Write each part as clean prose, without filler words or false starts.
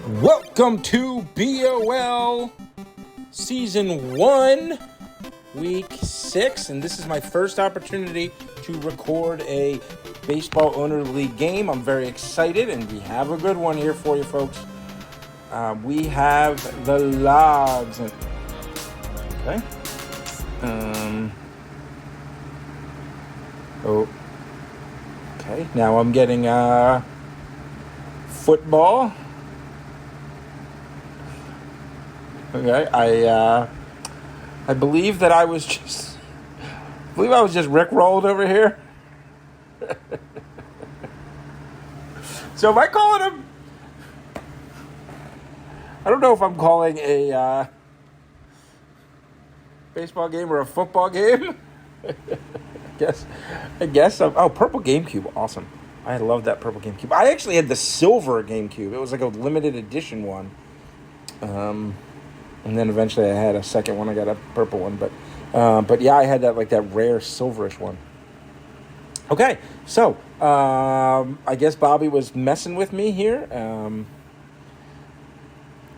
Welcome to BOL Season 1, Week 6, and this is my first opportunity to record a Baseball Owner League game. I'm very excited, and we have a good one here for you folks. We have the logs. Okay. Okay, now I'm getting football. Okay, I believe that I was just rickrolled over here. So am I calling him? I don't know if I'm calling a baseball game or a football game. I guess. Purple GameCube, awesome. I love that purple GameCube. I actually had the silver GameCube. It was like a limited edition one. And then eventually I had a second one. I got a purple one, but yeah, I had that rare silverish one. Okay, so I guess Bobby was messing with me here.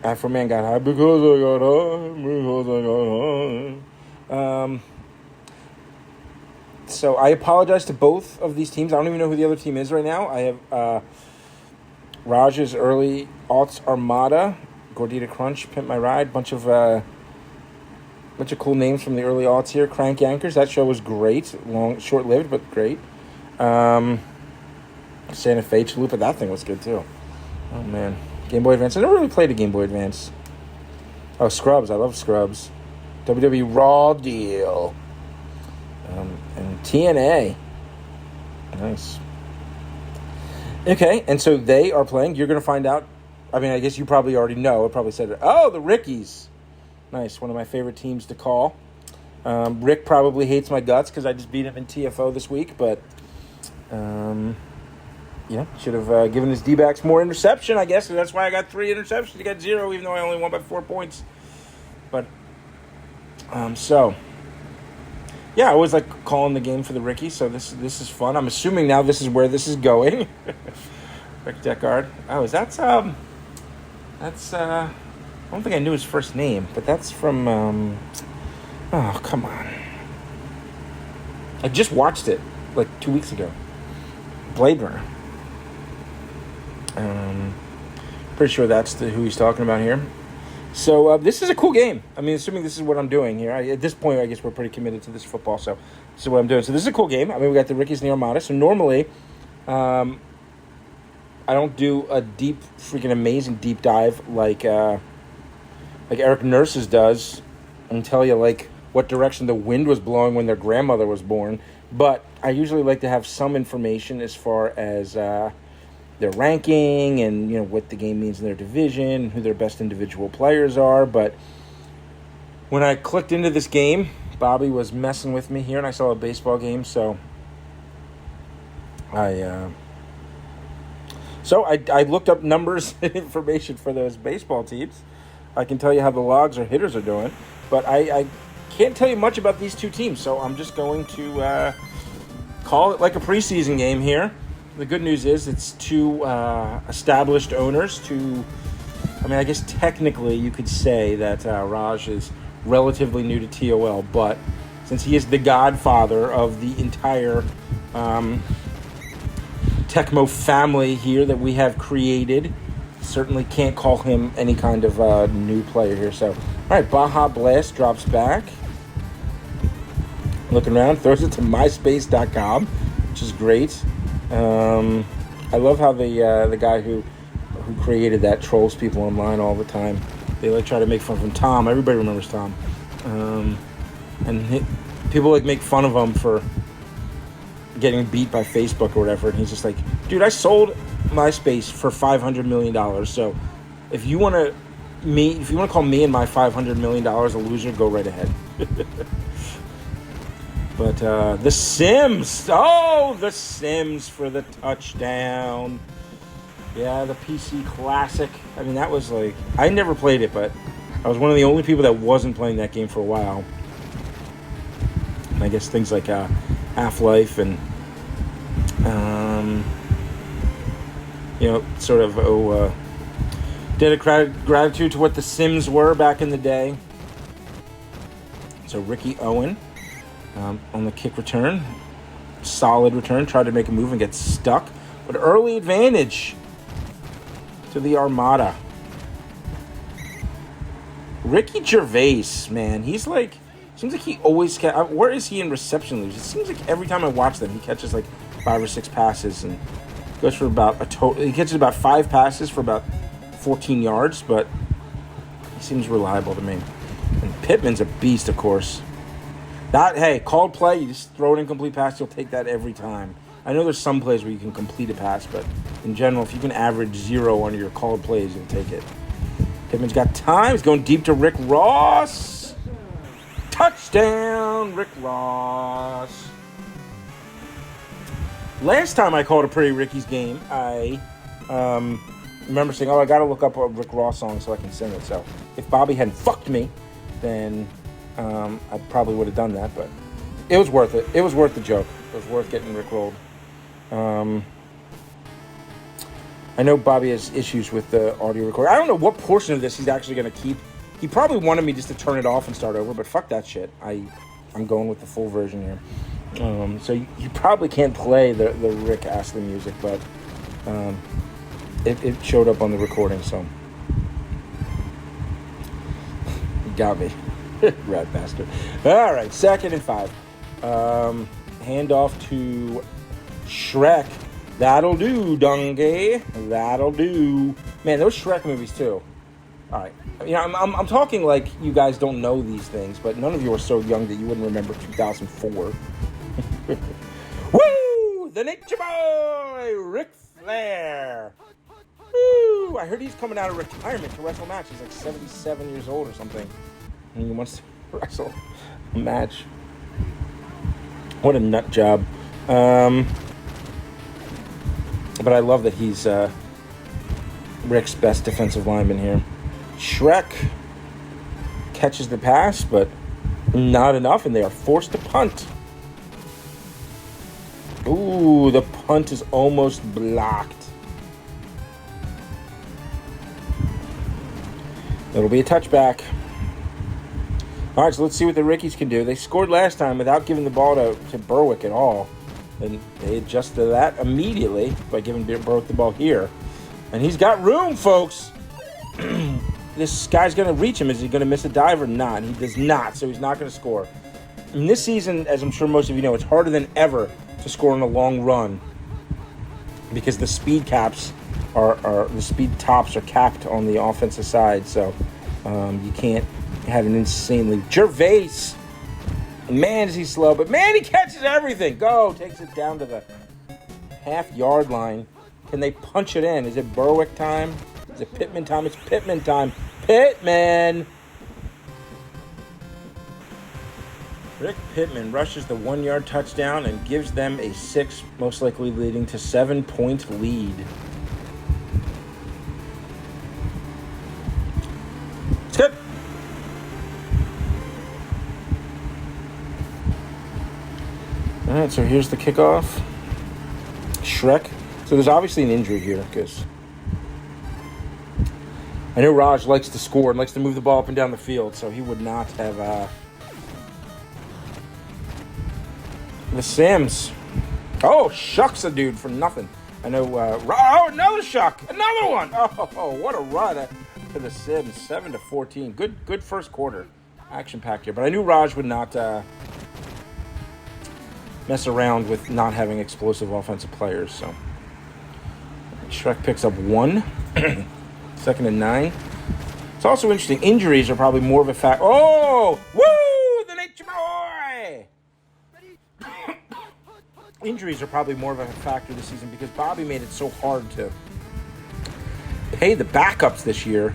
Afro Man got high because I got high. So I apologize to both of these teams. I don't even know who the other team is right now. I have Raj's early alts Armada. Gordita Crunch, Pimp My Ride, bunch of cool names from the early aughts here. Crank Yankers, that show was great, short-lived but great. Santa Fe Chalupa, that thing was good too. Oh man, Game Boy Advance. I never really played a Game Boy Advance. Oh, Scrubs, I love Scrubs. WWE Raw Deal, and TNA. Nice. Okay, and so they are playing. You're gonna find out. I mean, I guess you probably already know. I probably said it. Oh, the Rickies. Nice. One of my favorite teams to call. Rick probably hates my guts because I just beat him in TFO this week. But, should have given his D-backs more interception, I guess. And that's why I got 3 interceptions. He got 0, even though I only won by 4 points. But, I always like calling the game for the Rickies. So this is fun. I'm assuming now this is where this is going. Rick Deckard. Oh, I don't think I knew his first name, but that's from, oh, come on. I just watched it, 2 weeks ago. Blade Runner. Pretty sure that's who he's talking about here. So, this is a cool game. I mean, assuming this is what I'm doing here. At this point, I guess we're pretty committed to this football, so this is what I'm doing. So, this is a cool game. I mean, we got the Rickies and the Armada. So, normally, I don't do a deep, freaking amazing deep dive like Eric Nurse's does and tell you what direction the wind was blowing when their grandmother was born. But I usually like to have some information as far as their ranking and what the game means in their division, who their best individual players are. But when I clicked into this game, Bobby was messing with me here, and I saw a baseball game, so I looked up numbers and information for those baseball teams. I can tell you how the logs or hitters are doing, but I can't tell you much about these two teams, so I'm just going to call it like a preseason game here. The good news is it's two established owners. I guess technically you could say that Raj is relatively new to TOL, but since he is the godfather of the entire Tecmo family here that we have created, certainly can't call him any kind of new player here. So, all right, Baja Blast drops back. Looking around, throws it to myspace.com, which is great. I love how the guy who created that trolls people online all the time. They try to make fun of him. Tom, everybody remembers Tom. People make fun of him for getting beat by Facebook or whatever, and he's just like, dude, I sold MySpace for $500 million. So if you want to call me and my $500 million a loser, go right ahead. But The Sims. Oh, The Sims for the touchdown. Yeah, the PC classic. I mean, that was I never played it, but I was one of the only people that wasn't playing that game for a while. And I guess things like Half-Life and Dedicated gratitude to what the Sims were back in the day. So Ricky Owen on the kick return. Solid return. Tried to make a move and get stuck. But early advantage to the Armada. Ricky Gervais, man. He's like... Seems like he always... Where is he in reception leagues? It seems like every time I watch them, he catches like 5 or 6 passes and goes for about a total... He catches about 5 passes for about 14 yards, but he seems reliable to me. And Pittman's a beast, of course. Hey, called play, you just throw an incomplete pass, you'll take that every time. I know there's some plays where you can complete a pass, but in general, if you can average 0 on your called plays, you'll take it. Pittman's got time. He's going deep to Rick Ross. Touchdown, Rick Ross. Last time I called a Pretty Ricky's game, I remember saying, I got to look up a Rick Ross song so I can sing it. So if Bobby hadn't fucked me, then I probably would have done that. But it was worth it. It was worth the joke. It was worth getting Rick rolled. I know Bobby has issues with the audio recorder. I don't know what portion of this he's actually going to keep. He probably wanted me just to turn it off and start over, but fuck that shit. I'm going with the full version here. So you probably can't play the Rick Astley music, but it showed up on the recording, so you got me. Rat bastard. All right, 2nd and 5. Handoff to Shrek. That'll do, Donkey. That'll do. Man, those Shrek movies too. All right. You know, I'm talking like you guys don't know these things, but none of you are so young that you wouldn't remember 2004. Woo! The Nature Boy, Ric Flair. Woo! I heard he's coming out of retirement to wrestle a match. He's like 77 years old or something, and he wants to wrestle a match. What a nut job. But I love that he's Rick's best defensive lineman here. Shrek catches the pass, but not enough, and they are forced to punt. Ooh, the punt is almost blocked. It'll be a touchback. All right, so let's see what the Rickies can do. They scored last time without giving the ball to Berwick at all. And they adjusted that immediately by giving Berwick the ball here. And he's got room, folks. This guy's going to reach him. Is he going to miss a dive or not? He does not, so he's not going to score. In this season, as I'm sure most of you know, it's harder than ever to score on a long run because the speed caps the speed tops are capped on the offensive side. So you can't have an insanely... Gervais! Man, is he slow, but man, he catches everything. Go, takes it down to the half-yard line. Can they punch it in? Is it Berwick time? Is it Pittman time? It's Pittman time. Pittman! Rick Pittman rushes the 1-yard touchdown and gives them a 6, most likely leading to 7-point lead. It's good. All right, so here's the kickoff. Shrek. So there's obviously an injury here because I know Raj likes to score and likes to move the ball up and down the field, so he would not have the Sims. Oh, shucks a dude for nothing. I know. Oh, another shuck. Another one. Oh, what a run to the Sims. 7-14. Good first quarter. Action-packed here. But I knew Raj would not... mess around with not having explosive offensive players. So Shrek picks up 1. 2nd and 9. It's also interesting. Injuries are probably more of a fact. Oh, woo! The Nature Boy. Injuries are probably more of a factor this season because Bobby made it so hard to pay the backups this year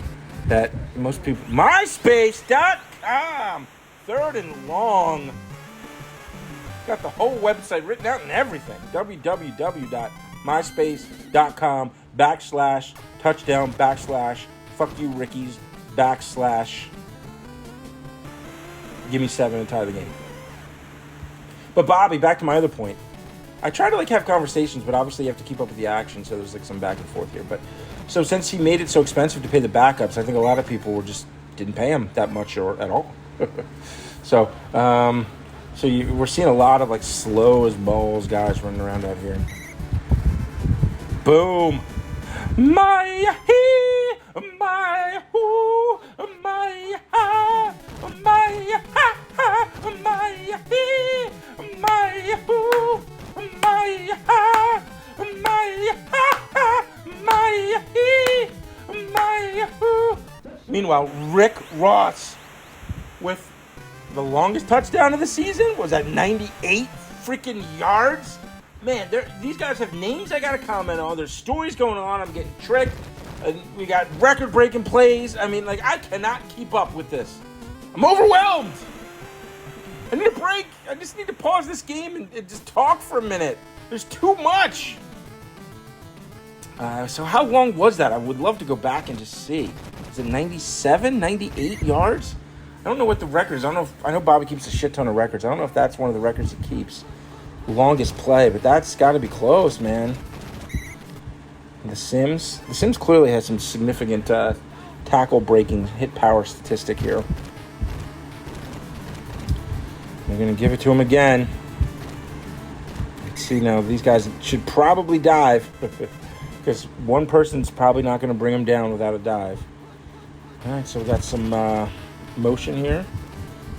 that most people. MySpace.com. 3rd and long. Got the whole website written out and everything. www.myspace.com/touchdown/fuck you Rickies /give me 7 and tie the game. But Bobby, back to my other point. I try to have conversations, but obviously you have to keep up with the action, so there's some back and forth here. But So since he made it so expensive to pay the backups, I think a lot of people didn't pay him that much or at all. So we're seeing a lot of like slow as balls guys running around out here. Boom. My he, my who, my ha, my ha, my he, my who, my ha, my ha, my he, my who. Meanwhile, Rick Ross with the longest touchdown of the season was at 98 freaking yards. Man, these guys have names I gotta comment on. There's stories going on. I'm getting tricked. We got record-breaking plays. I mean, like, I cannot keep up with this. I'm overwhelmed. I need a break. I just need to pause this game and just talk for a minute. There's too much. So how long was that? I would love to go back and just see. Is it 97, 98 yards? I don't know what the record is. I know Bobby keeps a shit ton of records. I don't know if that's one of the records he keeps. Longest play, but that's got to be close, man. The Sims clearly has some significant tackle breaking hit power statistic here. They're going to give it to him again. See, now these guys should probably dive because one person's probably not going to bring him down without a dive. All right, so we got some motion here.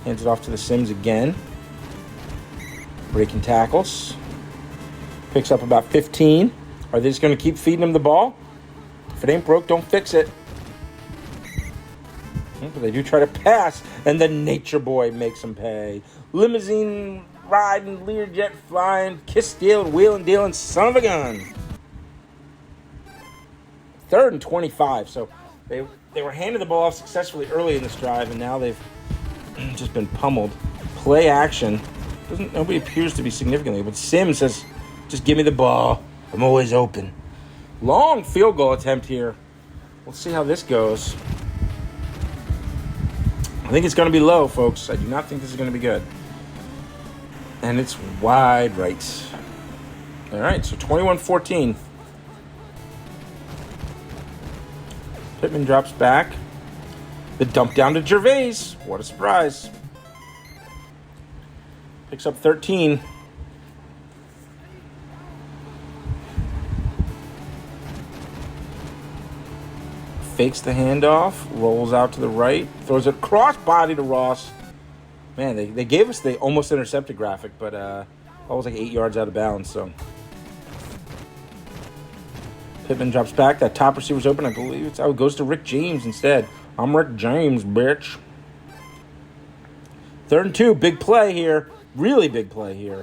Hands it off to the Sims again. Breaking tackles. Picks up about 15. Are they just going to keep feeding him the ball? If it ain't broke, don't fix it. But they do try to pass, and the Nature Boy makes them pay. Limousine riding, Learjet flying, kiss stealing, wheeling dealing, son of a gun. 3rd and 25. So they were handing the ball off successfully early in this drive, and now they've just been pummeled. Play action. Nobody appears to be significantly, but Sims says, just give me the ball. I'm always open. Long field goal attempt here. We'll see how this goes. I think it's going to be low, folks. I do not think this is going to be good. And it's wide right. All right, so 21-14. Pittman drops back. The dump down to Gervais. What a surprise. Picks up 13. Fakes the handoff, rolls out to the right, throws it cross body to Ross. Man, they gave us the almost intercepted graphic, but that was like 8 yards out of bounds. So Pittman drops back. That top receiver's open. I believe it goes to Rick James instead. I'm Rick James, bitch. 3rd and 2, big play here. Really big play here.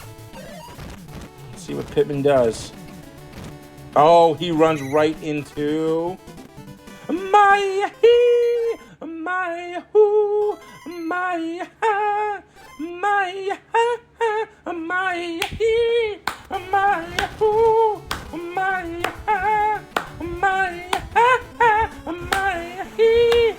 Let's see what Pittman does. Oh, he runs right into my he, my who, my ha, my ha, my he, my who, my ha, my ha, my he,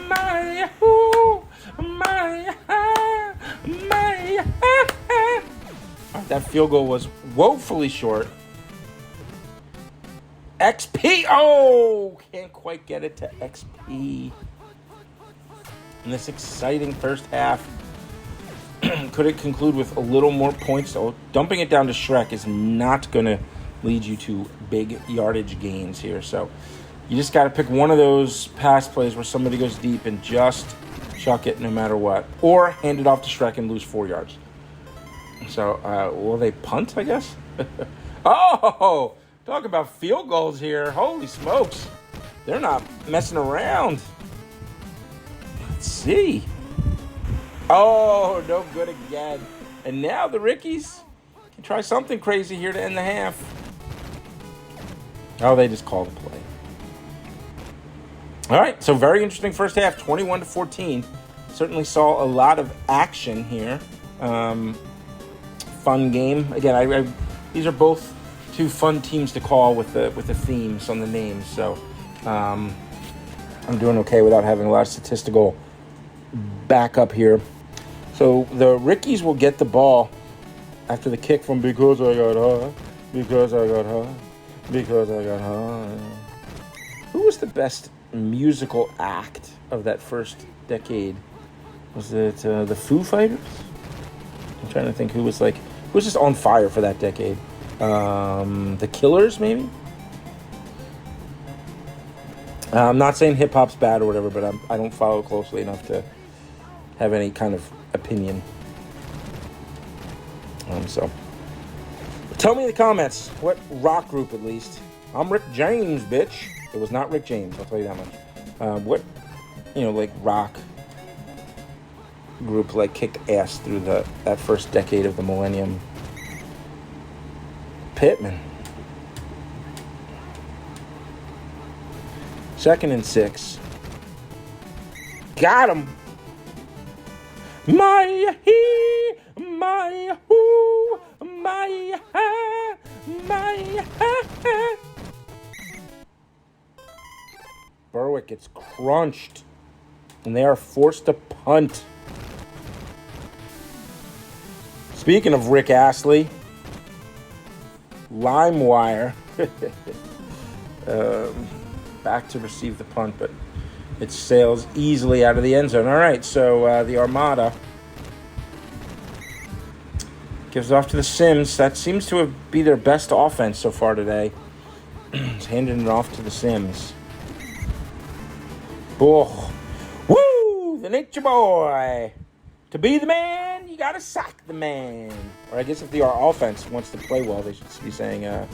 my who, my ha, my ha. That field goal was woefully short. XP. Oh, can't quite get it to XP. In this exciting first half, could it conclude with a little more points? So dumping it down to Shrek is not going to lead you to big yardage gains here. So you just got to pick one of those pass plays where somebody goes deep and just chuck it no matter what. Or hand it off to Shrek and lose 4 yards. So will they punt, I guess? Oh! Talk about field goals here. Holy smokes. They're not messing around. Let's see. Oh, no good again. And now the Rickies can try something crazy here to end the half. Oh, they just called the play. All right, so very interesting first half, 21-14. Certainly saw a lot of action here. Fun game. Again, these are both two fun teams to call with the themes on the names. So I'm doing okay without having a lot of statistical backup here. So the Rickies will get the ball after the kick from because I got high, because I got high, because I got high. was the best musical act of that first decade? Was it the Foo Fighters? I'm trying to think who was just on fire for that decade. The Killers, maybe? I'm not saying hip-hop's bad or whatever, but I don't follow closely enough to have any kind of opinion. So, tell me in the comments, what rock group at least. I'm Rick James, bitch. It was not Rick James, I'll tell you that much. What, rock group, kicked ass through that first decade of the millennium? Pittman. 2nd and 6. Got him. My he, my who, my ha, my ha. Berwick gets crunched, and they are forced to punt. Speaking of Rick Astley, LimeWire. Back to receive the punt, but it sails easily out of the end zone. All right, so the Armada gives off to the Sims. That seems to be their best offense so far today. It's handing it off to the Sims. Oh, woo! The nature boy. To be the man, you gotta sack the man. Or I guess if the offense wants to play well, they should be saying, I'm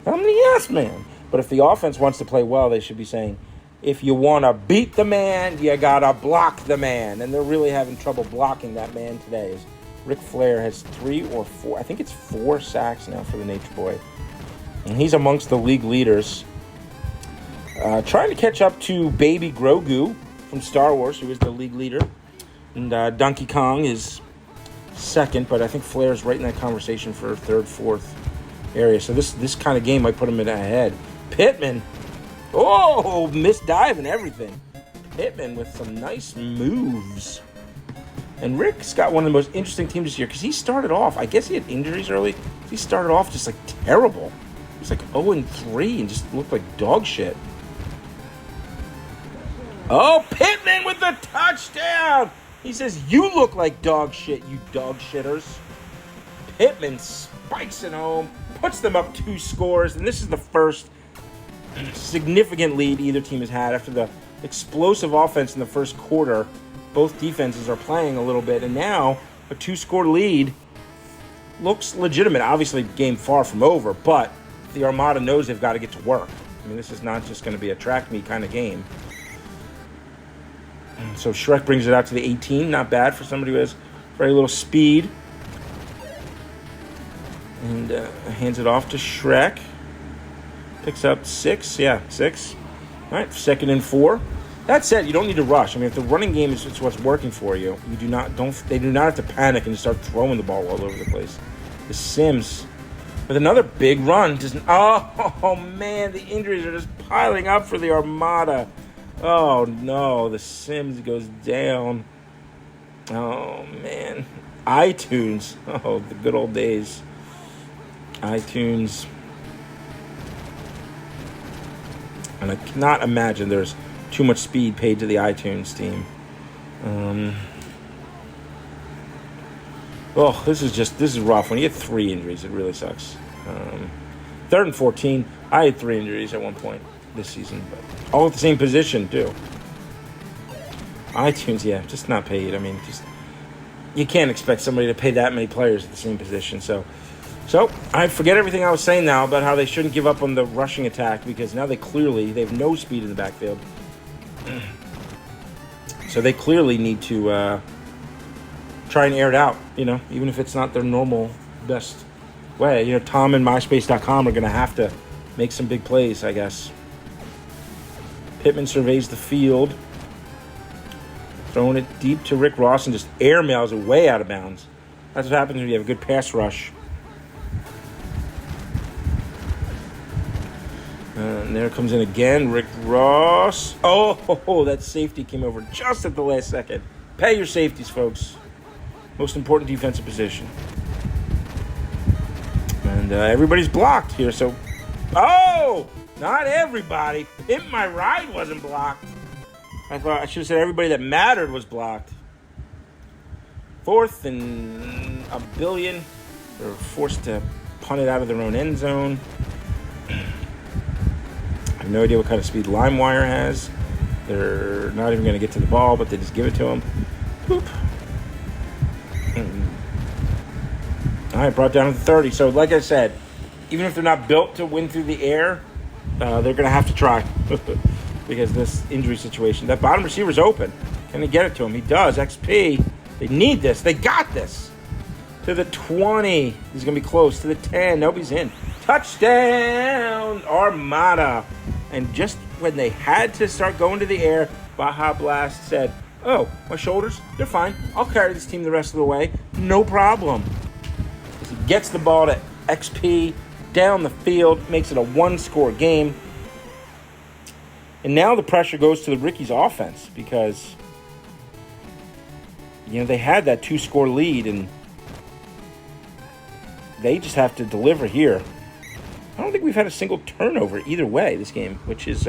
the yes man. But if the offense wants to play well, they should be saying, if you want to beat the man, you got to block the man. And they're really having trouble blocking that man today. As Ric Flair has 3 or 4, I think it's 4 sacks now for the Nature Boy. And he's amongst the league leaders. Trying to catch up to Baby Grogu from Star Wars, who is the league leader. And Donkey Kong is 2nd, but I think Flair's right in that conversation for 3rd, 4th area. So this kind of game might put him in ahead. Pittman. Oh, missed dive and everything. Pittman with some nice moves. And Rick's got one of the most interesting teams this year because he started off, I guess he had injuries early. He started off just terrible. He was 0-3 and just looked like dog shit. Oh, Pittman with the touchdown. He says, you look like dog shit, you dog shitters. Pittman spikes it home, puts them up 2 scores, and this is the first significant lead either team has had after the explosive offense in the first quarter. Both defenses are playing a little bit, and now a 2-score lead looks legitimate. Obviously, game far from over, but the Armada knows they've got to get to work. I mean, this is not just going to be a track meet kind of game. So Shrek brings it out to the 18. Not bad for somebody who has very little speed. And hands it off to Shrek. Picks up 6. Yeah, 6. All right, 2nd and 4. That said, you don't need to rush. I mean, if the running game is what's working for you, they do not have to panic and start throwing the ball all over the place. The Sims with another big run. Oh man, the injuries are just piling up for the Armada. Oh no, the Sims goes down. Oh man, iTunes. Oh, the good old days. iTunes. And I cannot imagine there's too much speed paid to the iTunes team. This is rough. When you get 3 injuries, it really sucks. 3rd and 14. I had 3 injuries at one point this season, but all at the same position too. iTunes, yeah, just not paid. I mean, you can't expect somebody to pay that many players at the same position. So I forget everything I was saying now about how they shouldn't give up on the rushing attack because now they have no speed in the backfield. So they clearly need to try and air it out, even if it's not their normal best way. Tom and MySpace.com are going to have to make some big plays, I guess. Pittman surveys the field. Throwing it deep to Rick Ross and just airmails it way out of bounds. That's what happens when you have a good pass rush. And there comes in again, Rick Ross. Oh, that safety came over just at the last second. Pay your safeties, folks. Most important defensive position. And everybody's blocked here, so... Oh! Not everybody. Pimp My Ride wasn't blocked. I thought I should have said everybody that mattered was blocked. 4th and a billion. They're forced to punt it out of their own end zone. I have no idea what kind of speed LimeWire has. They're not even going to get to the ball, but they just give it to them. Boop. All right, brought down to 30. So, like I said, even if they're not built to win through the air, they're going to have to try because this injury situation. That bottom receiver's open. Can they get it to him? He does. XP. They need this. They got this. To the 20. He's going to be close. To the 10. Nobody's in. Touchdown, Armada. And just when they had to start going to the air, Baja Blast said, oh, my shoulders, they're fine. I'll carry this team the rest of the way. No problem. He gets the ball to XP down the field, makes it a one-score game. And now the pressure goes to the Ricky's offense because, they had that 2-score lead, and they just have to deliver here. I don't think we've had a single turnover either way this game, which is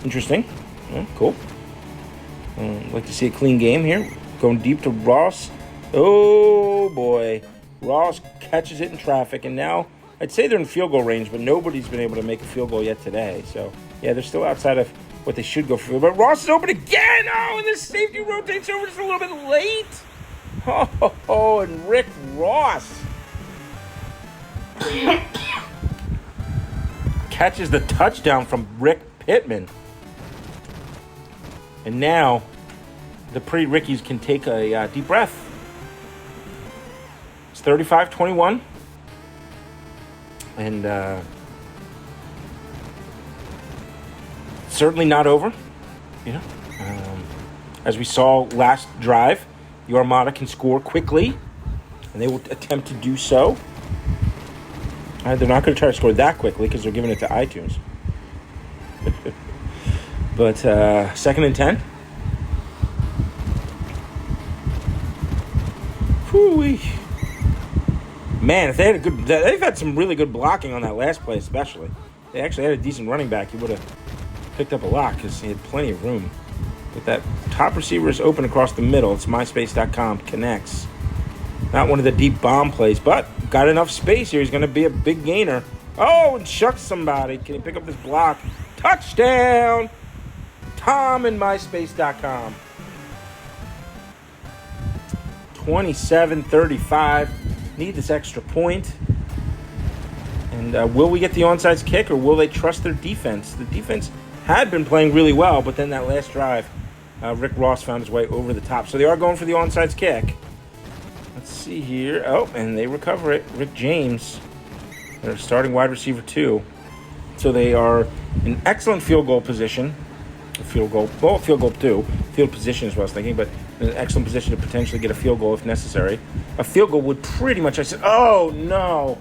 interesting. Oh, cool. Like to see a clean game here. Going deep to Ross. Oh, boy. Ross catches it in traffic, and now I'd say they're in field goal range, but nobody's been able to make a field goal yet today. So, yeah, they're still outside of what they should go for. But Ross is open again. Oh, and this safety rotates over just a little bit late. Oh, and Rick Ross catches the touchdown from Rick Pittman. And now the pretty Rickies can take a deep breath. It's 35-21. And certainly not over. As we saw last drive, the Armada can score quickly, and they will attempt to do so. They're not going to try to score that quickly because they're giving it to iTunes. But 2nd and 10. Whoo-wee. Man, if they had they've had some really good blocking on that last play, especially. They actually had a decent running back. He would have picked up a lot because he had plenty of room. But that top receiver is open across the middle. It's myspace.com. Connects. Not one of the deep bomb plays, but got enough space here. He's going to be a big gainer. Oh, and shucks somebody. Can he pick up this block? Touchdown! Tom and myspace.com. 27-35. Need this extra point. And will we get the onside kick, or will they trust their defense? The defense had been playing really well, but then that last drive, Rick Ross found his way over the top. So they are going for the onside kick. Let's see here. Oh, and they recover it. Rick James, their starting wide receiver 2. So they are in excellent field goal position. Field goal 2. Field position is what I was thinking, but in an excellent position to potentially get a field goal if necessary. A field goal would pretty much, oh, no.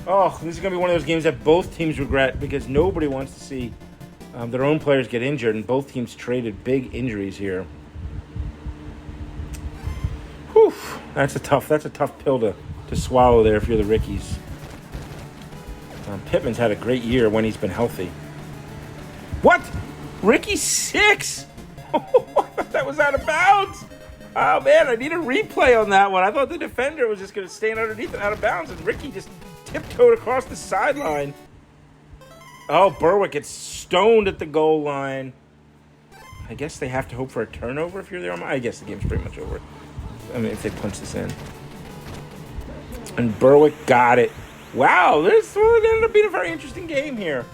Oh, this is going to be one of those games that both teams regret because nobody wants to see their own players get injured, and both teams traded big injuries here. Whew, that's a tough pill to swallow there if you're the Rickies. Pittman's had a great year when he's been healthy. What? Ricky 6? I thought that was out of bounds. Oh, man, I need a replay on that one. I thought the defender was just going to stand underneath and out of bounds, and Ricky just tiptoed across the sideline. Oh, Berwick gets stoned at the goal line. I guess they have to hope for a turnover if you're there. I guess the game's pretty much over. I mean, if they punch this in. And Berwick got it. Wow, this ended up being a very interesting game here.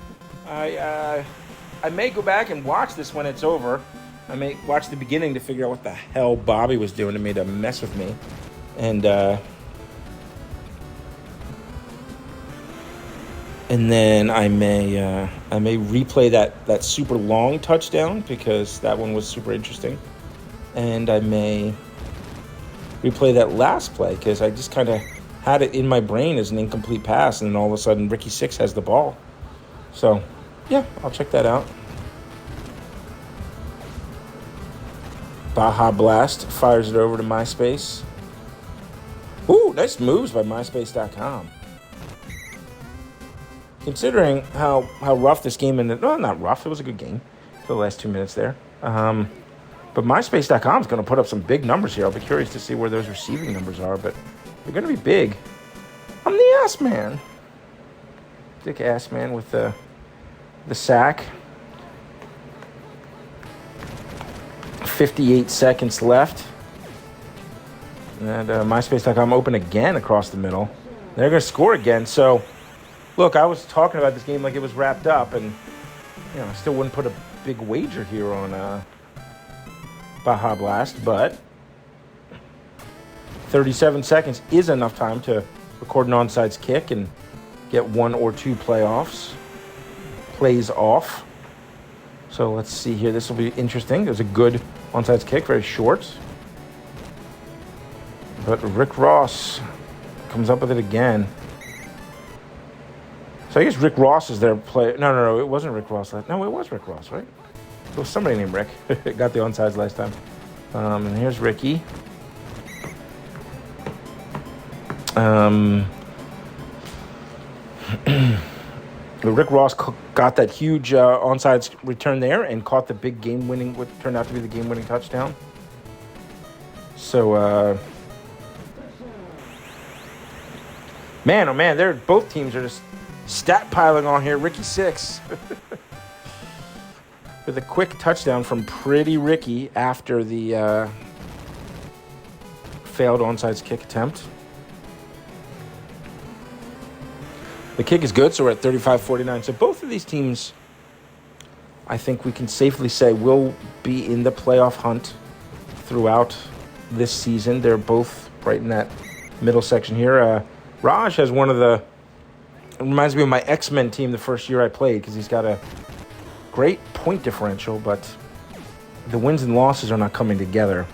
I may go back and watch this when it's over. I may watch the beginning to figure out what the hell Bobby was doing and made a mess with me. And then I may replay that super long touchdown because that one was super interesting. And I may replay that last play because I just kind of had it in my brain as an incomplete pass, and then all of a sudden Ricky 6 has the ball. So, yeah, I'll check that out. Baja Blast fires it over to MySpace. Ooh, nice moves by MySpace.com. considering how rough this game ended. No, not rough. It was a good game for the last 2 minutes there. But MySpace.com is going to put up some big numbers here. I'll be curious to see where those receiving numbers are, but they're going to be big. I'm the ass man. Dick ass man with the sack. 58 seconds left. And MySpace.com open again across the middle. They're going to score again. So, look, I was talking about this game like it was wrapped up, and I still wouldn't put a big wager here on Baja Blast, but 37 seconds is enough time to record an onside kick and get 1 or 2 plays off. So let's see here. This will be interesting. It was a good onside kick, very short. But Rick Ross comes up with it again. So I guess Rick Ross is their player. No, it wasn't Rick Ross. No, it was Rick Ross, right? It was somebody named Rick. Got the onsides last time. And here's Ricky. Rick Ross got that huge onside return there and caught the big game-winning, what turned out to be the game-winning touchdown. So, man, oh man, both teams are just stat piling on here. Ricky 6 with a quick touchdown from Pretty Ricky after the failed onside kick attempt. The kick is good, so we're at 35-49. So both of these teams, I think we can safely say, will be in the playoff hunt throughout this season. They're both right in that middle section here. Raj has one of the... It reminds me of my X-Men team the first year I played, because he's got a great point differential, but the wins and losses are not coming together.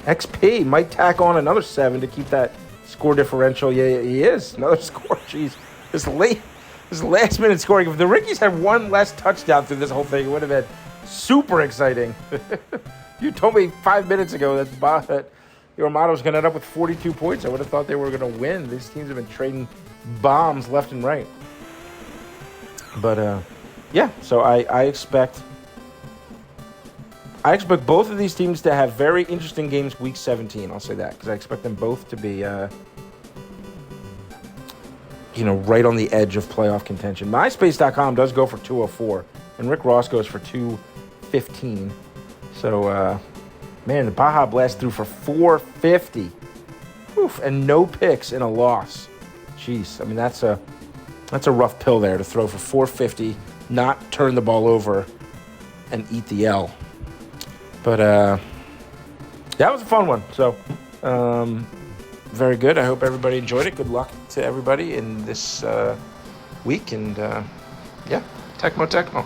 XP might tack on another 7 to keep that score differential. Yeah, he is. Another score. Jeez. This last minute scoring. If the Rickies had one less touchdown through this whole thing, it would have been super exciting. You told me 5 minutes ago that your motto was going to end up with 42 points. I would have thought they were going to win. These teams have been trading bombs left and right. But, yeah, so I expect both of these teams to have very interesting games week 17. I'll say that, because I expect them both to be, right on the edge of playoff contention. MySpace.com does go for 204, and Rick Ross goes for 215. So, man, the Baja Blast threw for 450. Oof, and no picks in a loss. Jeez, I mean, that's a rough pill there to throw for 450, not turn the ball over, and eat the L. But that was a fun one. So, very good. I hope everybody enjoyed it. Good luck to everybody in this week. And, yeah, Tecmo.